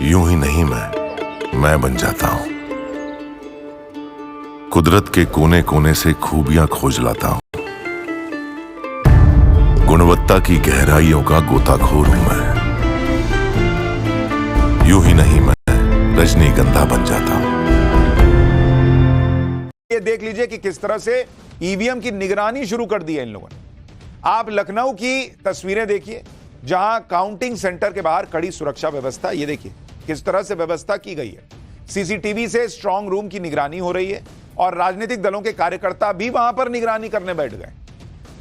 यूं ही नहीं मैं बन जाता हूं। कुदरत के कोने कोने से खूबियां खोज लाता हूं। गुणवत्ता की गहराइयों का गोताखोर हूं मैं। यूं ही नहीं मैं रजनीगंधा बन जाता हूं। ये देख लीजिए कि किस तरह से ईवीएम की निगरानी शुरू कर दी है इन लोगों ने। आप लखनऊ की तस्वीरें देखिए, जहां काउंटिंग सेंटर के बाहर कड़ी सुरक्षा व्यवस्था, ये देखिए किस तरह से व्यवस्था की गई है। सीसीटीवी से स्ट्रांग रूम की निगरानी हो रही है और राजनीतिक दलों के कार्यकर्ता भी वहां पर निगरानी करने बैठ गए।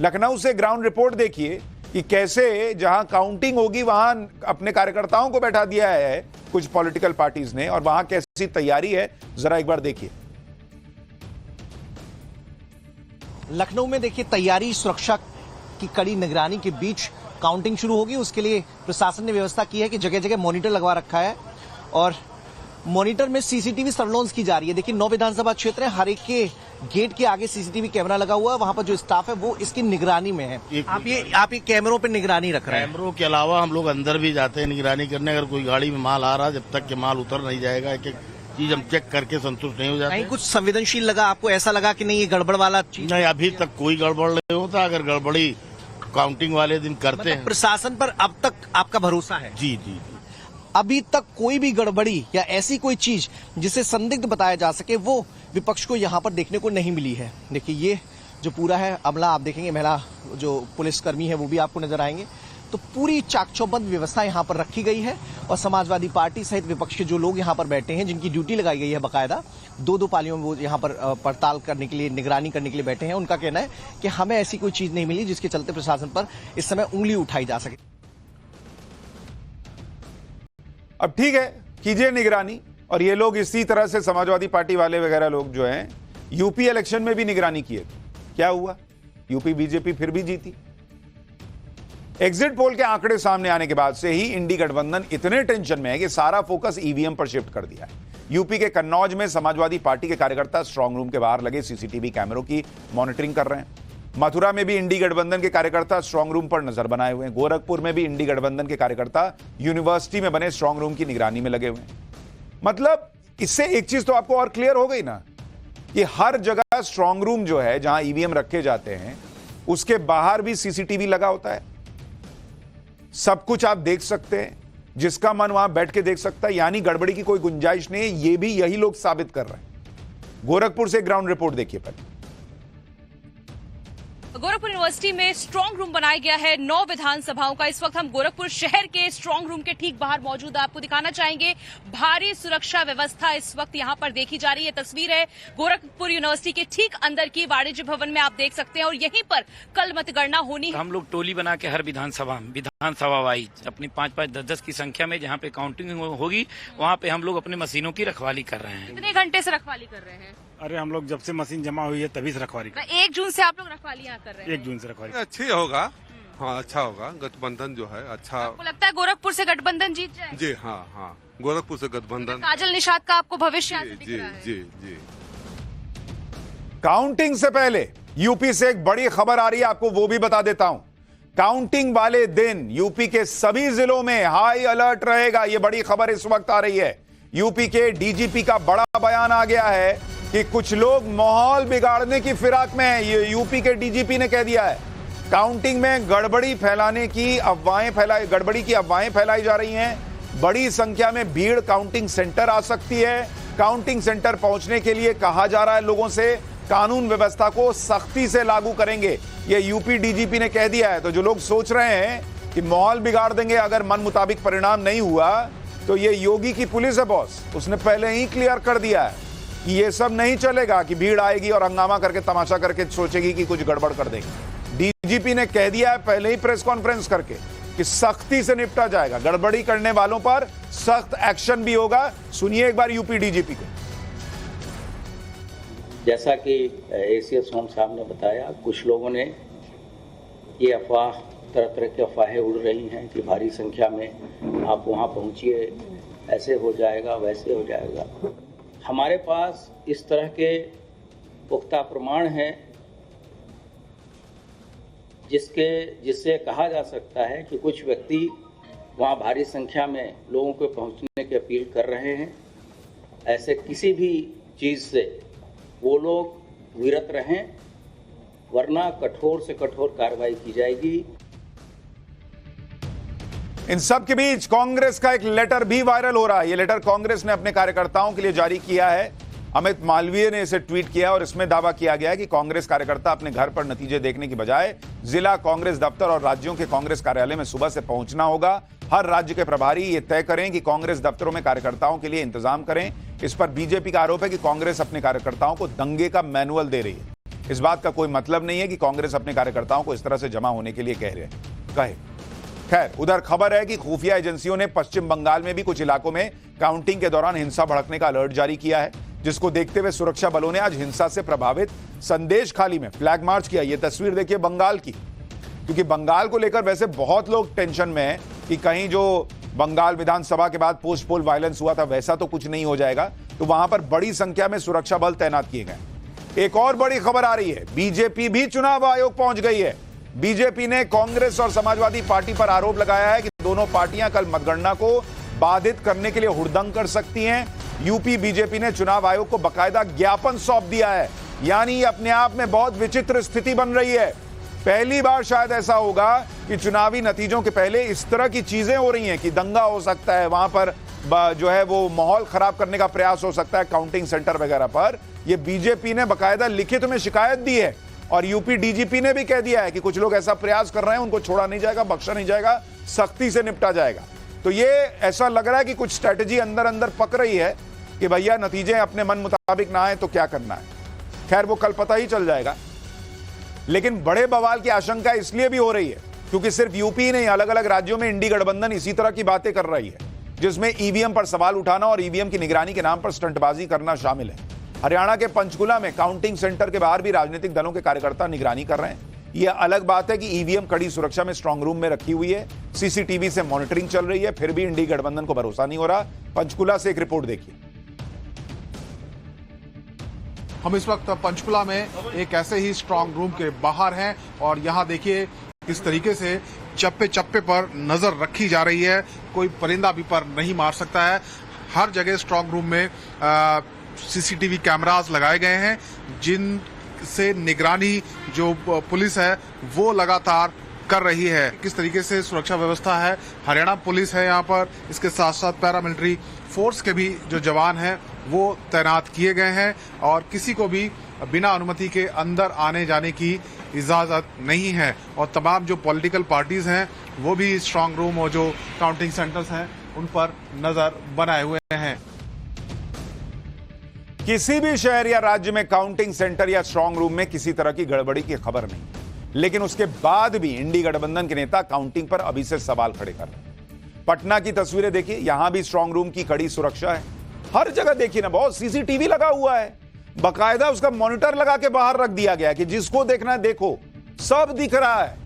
लखनऊ से ग्राउंड रिपोर्ट देखिए कि कैसे जहां काउंटिंग होगी वहां अपने कार्यकर्ताओं को बैठा दिया है कुछ पॉलिटिकल पार्टीज ने, और वहां कैसी तैयारी है जरा एक बार देखिए। लखनऊ में देखिए तैयारी, सुरक्षा की कड़ी निगरानी के बीच काउंटिंग शुरू होगी। उसके लिए प्रशासन ने व्यवस्था की है कि जगह जगह मॉनिटर लगवा रखा है और मॉनिटर में सीसीटीवी सर्वेलेंस की जा रही है। देखिए 9 विधानसभा क्षेत्र है, हर एक के गेट के आगे सीसीटीवी कैमरा लगा हुआ है। वहां पर जो स्टाफ है वो इसकी निगरानी में है। आप ये कैमरों पे निगरानी रख रहे हैं? कैमरों के अलावा हम लोग अंदर भी जाते हैं निगरानी करने। अगर कोई गाड़ी में माल आ रहा है, जब तक के माल उतर नहीं जाएगा, एक एक चीज हम चेक करके संतुष्ट नहीं हो जाते। नहीं कुछ संवेदनशील लगा आपको? ऐसा लगा कि नहीं ये गड़बड़ वाला चीज? नहीं, अभी तक कोई गड़बड़ नहीं होता। अगर गड़बड़ी काउंटिंग वाले दिन करते हैं। प्रशासन पर अब तक आपका भरोसा है? जी जी। अभी तक कोई भी गड़बड़ी या ऐसी कोई चीज जिसे संदिग्ध बताया जा सके वो विपक्ष को यहाँ पर देखने को नहीं मिली है। देखिए ये जो पूरा है अमला, आप देखेंगे महिला जो पुलिसकर्मी है वो भी आपको नजर आएंगे। तो पूरी चाक-चौबंद व्यवस्था यहाँ पर रखी गई है और समाजवादी पार्टी सहित विपक्ष के जो लोग यहाँ पर बैठे हैं, जिनकी ड्यूटी लगाई गई है बाकायदा, 2-2 पालियों में वो यहाँ पर पड़ताल करने के लिए, निगरानी करने के लिए बैठे हैं। उनका कहना है कि हमें ऐसी कोई चीज नहीं मिली जिसके चलते प्रशासन पर इस समय उंगली उठाई जा सके। अब ठीक है, कीजिए निगरानी। और ये लोग इसी तरह से समाजवादी पार्टी वाले वगैरह लोग जो हैं यूपी इलेक्शन में भी निगरानी किए थे। क्या हुआ? यूपी बीजेपी फिर भी जीती। एग्जिट पोल के आंकड़े सामने आने के बाद से ही इंडी गठबंधन इतने टेंशन में है कि सारा फोकस ईवीएम पर शिफ्ट कर दिया है। यूपी के कन्नौज में समाजवादी पार्टी के कार्यकर्ता स्ट्रांग रूम के बाहर लगे सीसीटीवी कैमरों की मॉनिटरिंग कर रहे हैं। मथुरा में भी इंडी गठबंधन के कार्यकर्ता स्ट्रांग रूम पर नजर बनाए हुए हैं। गोरखपुर में भी इंडी गठबंधन के कार्यकर्ता यूनिवर्सिटी में बने स्ट्रांग रूम की निगरानी में लगे हुए हैं। मतलब इससे एक चीज तो आपको और क्लियर हो गई ना कि हर जगह स्ट्रांग रूम जो है जहां ईवीएम रखे जाते हैं उसके बाहर भी सीसीटीवी लगा होता है। सब कुछ आप देख सकते हैं, जिसका मन वहां बैठ के देख सकता है, यानी गड़बड़ी की कोई गुंजाइश नहीं है। ये भी यही लोग साबित कर रहे हैं। गोरखपुर से ग्राउंड रिपोर्ट देखिए पहले। गोरखपुर यूनिवर्सिटी में स्ट्रांग रूम बनाया गया है 9 विधानसभाओं का। इस वक्त हम गोरखपुर शहर के स्ट्रांग रूम के ठीक बाहर मौजूद है। आपको दिखाना चाहेंगे भारी सुरक्षा व्यवस्था इस वक्त यहां पर देखी जा रही है। तस्वीर है गोरखपुर यूनिवर्सिटी के ठीक अंदर की, वाणिज्य भवन में आप देख सकते हैं। और यहीं पर कल मतगणना होनी है। हम लोग टोली बना के हर विधानसभा वाइज अपनी 5-5, 10-10 की संख्या में जहाँ पे काउंटिंग होगी वहाँ पे हम लोग अपने मशीनों की रखवाली कर रहे हैं। कितने घंटे से रखवाली कर रहे हैं? अरे हम लोग जब से मशीन जमा हुई है तभी से रखवाली। 1 जून से आप लोग रखवाली यहाँ कर रहे हैं? 1 जून से रखवाली। अच्छी होगा। हाँ, अच्छा होगा। गठबंधन जो है अच्छा। आपको लगता है गोरखपुर से गठबंधन जीत जाए? जी हाँ हाँ, गोरखपुर से गठबंधन। काजल निषाद का आपको भविष्य दिख जी रहा है? जी जी। काउंटिंग से पहले यूपी से एक बड़ी खबर आ रही है, आपको वो भी बता देता हूं। काउंटिंग वाले दिन यूपी के सभी जिलों में हाई अलर्ट रहेगा। यह बड़ी खबर इस वक्त आ रही है। यूपी के डीजीपी का बड़ा बयान आ गया है कि कुछ लोग माहौल बिगाड़ने की फिराक में हैं। ये यूपी के डीजीपी ने कह दिया है। काउंटिंग में गड़बड़ी की अफवाहें फैलाई जा रही हैं। बड़ी संख्या में भीड़ काउंटिंग सेंटर आ सकती है। काउंटिंग सेंटर पहुंचने के लिए कहा जा रहा है लोगों से कानून व्यवस्था को सख्ती से लागू करेंगे। ये यूपी डीजीपी ने कह दिया है। तो जो लोग सोच रहे हैं कि माहौल बिगाड़ देंगे अगर मन मुताबिक परिणाम नहीं हुआ, तो ये योगी की पुलिस है बॉस, उसने पहले ही क्लियर कर दिया है कि ये सब नहीं चलेगा कि भीड़ आएगी और हंगामा करके तमाशा करके सोचेगी कि कुछ गड़बड़ कर देंगे। डीजीपी ने कह दिया है पहले ही प्रेस कॉन्फ्रेंस करके कि सख्ती से निपटा जाएगा, गड़बड़ी करने वालों पर सख्त एक्शन भी होगा। सुनिए एक बार यूपी डीजीपी को। जैसा कि एसीएस होम साहब ने बताया, कुछ लोगों ने ये अफवाह, तरह तरह की अफवाहें उड़ रही हैं कि भारी संख्या में आप वहाँ पहुँचिए, ऐसे हो जाएगा वैसे हो जाएगा। हमारे पास इस तरह के पुख्ता प्रमाण हैं जिससे कहा जा सकता है कि कुछ व्यक्ति वहाँ भारी संख्या में लोगों को पहुँचने की अपील कर रहे हैं। ऐसे किसी भी चीज़ से वो लोग विरत रहें, वरना कठोर से कठोर कार्रवाई की जाएगी। इन सब के बीच कांग्रेस का एक लेटर भी वायरल हो रहा है। यह लेटर कांग्रेस ने अपने कार्यकर्ताओं के लिए जारी किया है। अमित मालवीय ने इसे ट्वीट किया और इसमें दावा किया गया है कि कांग्रेस कार्यकर्ता अपने घर पर नतीजे देखने की बजाय जिला कांग्रेस दफ्तर और राज्यों के कांग्रेस कार्यालय में सुबह से पहुंचना होगा। हर राज्य के प्रभारी ये तय करें कि कांग्रेस दफ्तरों में कार्यकर्ताओं के लिए इंतजाम करें। इस पर बीजेपी का आरोप है कि कांग्रेस अपने कार्यकर्ताओं को दंगे का मैनुअल दे रही है। इस बात का कोई मतलब नहीं है कि कांग्रेस अपने कार्यकर्ताओं को इस तरह से जमा होने के लिए कहे। खैर, उधर खबर है कि खुफिया एजेंसियों ने पश्चिम बंगाल में भी कुछ इलाकों में काउंटिंग के दौरान हिंसा भड़कने का अलर्ट जारी किया है, जिसको देखते हुए सुरक्षा बलों ने आज हिंसा से प्रभावित संदेश खाली में फ्लैग मार्च किया। यह तस्वीर देखिए बंगाल की, क्योंकि बंगाल को लेकर वैसे बहुत लोग टेंशन में हैं कि कहीं जो बंगाल विधानसभा के बाद पोस्ट पोल वायलेंस हुआ था वैसा तो कुछ नहीं हो जाएगा, तो वहां पर बड़ी संख्या में सुरक्षा बल तैनात किए गए। एक और बड़ी खबर आ रही है, बीजेपी भी चुनाव आयोग पहुंच गई है। बीजेपी ने कांग्रेस और समाजवादी पार्टी पर आरोप लगाया है कि दोनों पार्टियां कल मतगणना को बाधित करने के लिए हुड़दंग कर सकती हैं। यूपी बीजेपी ने चुनाव आयोग को बकायदा ज्ञापन सौंप दिया है। यानी ये अपने आप में बहुत विचित्र स्थिति बन रही है। पहली बार शायद ऐसा होगा कि चुनावी नतीजों के पहले इस तरह की चीजें हो रही हैं कि दंगा हो सकता है, वहां पर जो है वो माहौल खराब करने का प्रयास हो सकता है काउंटिंग सेंटर वगैरह पर। यह बीजेपी ने बकायदा लिखित में शिकायत दी है और यूपी डीजीपी ने भी कह दिया है कि कुछ लोग ऐसा प्रयास कर रहे हैं, उनको छोड़ा नहीं जाएगा, बख्शा नहीं जाएगा, सख्ती से निपटा जाएगा। तो ये ऐसा लग रहा है कि कुछ स्ट्रेटेजी अंदर अंदर पक रही है कि भैया नतीजे अपने मन मुताबिक ना आए तो क्या करना है। खैर, वो कल पता ही चल जाएगा। लेकिन बड़े बवाल की आशंका इसलिए भी हो रही है क्योंकि सिर्फ यूपी नहीं, अलग अलग राज्यों में इंडी गठबंधन इसी तरह की बातें कर रही है, जिसमें ईवीएम पर सवाल उठाना और ईवीएम की निगरानी के नाम पर स्टंटबाजी करना शामिल है। हरियाणा के पंचकुला में काउंटिंग सेंटर के बाहर भी राजनीतिक दलों के कार्यकर्ता निगरानी कर रहे हैं। यह अलग बात है कि ईवीएम कड़ी सुरक्षा में स्ट्रांग रूम में रखी हुई है, सीसीटीवी से मॉनिटरिंग चल रही है, फिर भी इंडी गठबंधन को भरोसा नहीं हो रहा। पंचकुला से एक रिपोर्ट देखिए। हम इस वक्त पंचकुला में एक ऐसे ही स्ट्रांग रूम के बाहर हैं और यहाँ देखिए किस तरीके से चप्पे चप्पे पर नजर रखी जा रही है। कोई परिंदा भी पर नहीं मार सकता है। हर जगह स्ट्रांग रूम में सीसीटीवी कैमरास लगाए गए हैं, जिनसे निगरानी जो पुलिस है वो लगातार कर रही है। किस तरीके से सुरक्षा व्यवस्था है, हरियाणा पुलिस है यहाँ पर, इसके साथ साथ पैरामिलिट्री फोर्स के भी जो जवान हैं वो तैनात किए गए हैं और किसी को भी बिना अनुमति के अंदर आने जाने की इजाजत नहीं है। और तमाम जो पॉलिटिकल पार्टीज हैं वो भी स्ट्रांग रूम और जो काउंटिंग सेंटर्स हैं उन पर नजर बनाए हुए हैं। किसी भी शहर या राज्य में काउंटिंग सेंटर या स्ट्रांग रूम में किसी तरह की गड़बड़ी की खबर नहीं, लेकिन उसके बाद भी इंडी गठबंधन के नेता काउंटिंग पर अभी से सवाल खड़े कर रहे हैं। पटना की तस्वीरें देखिए, यहां भी स्ट्रांग रूम की कड़ी सुरक्षा है। हर जगह देखिए ना, बहुत सीसीटीवी लगा हुआ है, बकायदा उसका मॉनिटर लगा के बाहर रख दिया गया कि जिसको देखना है देखो, सब दिख रहा है।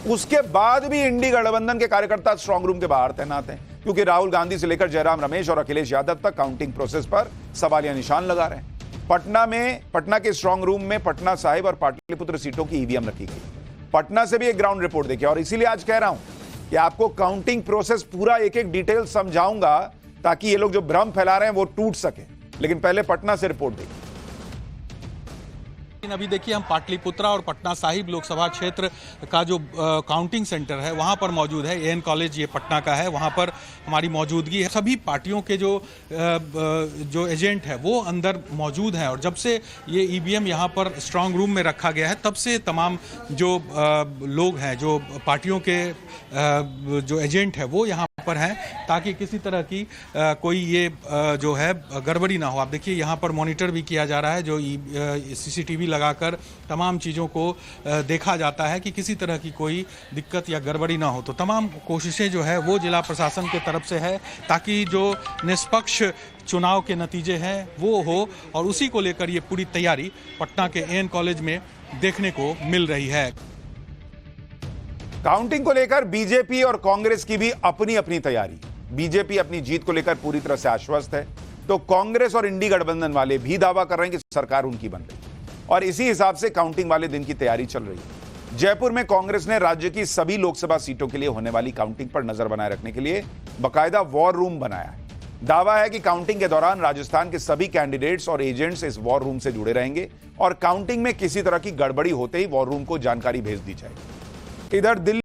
उसके बाद भी इंडी गठबंधन के कार्यकर्ता स्ट्रांग रूम के बाहर तैनात हैं, क्योंकि राहुल गांधी से लेकर जयराम रमेश और अखिलेश यादव तक काउंटिंग प्रोसेस पर सवालिया निशान लगा रहे हैं। पटना के स्ट्रांग रूम में पटना साहिब और पाटलिपुत्र सीटों की ईवीएम रखी गई। पटना से भी एक ग्राउंड रिपोर्ट देखिए और इसीलिए आज कह रहा हूं कि आपको काउंटिंग प्रोसेस पूरा एक एक डिटेल समझाऊंगा ताकि ये लोग जो भ्रम फैला रहे हैं वो टूट सके। लेकिन पहले पटना से रिपोर्ट देखिए। अभी देखिए हम पाटलिपुत्रा और पटना साहिब लोकसभा क्षेत्र का जो काउंटिंग सेंटर है वहां पर मौजूद है। एएन कॉलेज ये पटना का है, वहां पर हमारी मौजूदगी है। सभी पार्टियों के जो एजेंट है वो अंदर मौजूद हैं और जब से ये ईवीएम यहां पर स्ट्रांग रूम में रखा गया है तब से तमाम जो लोग हैं, जो पार्टियों के जो एजेंट है वो यहाँ पर हैं, ताकि किसी तरह की कोई ये जो है गड़बड़ी ना हो। आप देखिए यहाँ पर मॉनिटर भी किया जा रहा है, जो सीसीटीवी लगाकर तमाम चीज़ों को देखा जाता है कि किसी तरह की कोई दिक्कत या गड़बड़ी ना हो। तो तमाम कोशिशें जो है वो जिला प्रशासन के तरफ से है ताकि जो निष्पक्ष चुनाव के नतीजे हैं वो हो, और उसी को लेकर ये पूरी तैयारी पटना के एएन कॉलेज में देखने को मिल रही है। काउंटिंग को लेकर बीजेपी और कांग्रेस की भी अपनी अपनी तैयारी। बीजेपी अपनी जीत को लेकर पूरी तरह से आश्वस्त है, तो कांग्रेस और इंडी गठबंधन वाले भी दावा कर रहे हैं कि सरकार उनकी बन रही है और इसी हिसाब से काउंटिंग वाले दिन की तैयारी चल रही है। जयपुर में कांग्रेस ने राज्य की सभी लोकसभा सीटों के लिए होने वाली काउंटिंग पर नजर बनाए रखने के लिए बकायदा वॉर रूम बनाया है। दावा है कि काउंटिंग के दौरान राजस्थान के सभी कैंडिडेट्स और एजेंट्स इस वॉर रूम से जुड़े रहेंगे और काउंटिंग में किसी तरह की गड़बड़ी होते ही वॉर रूम को जानकारी भेज दी जाएगी। इधर दिल्ली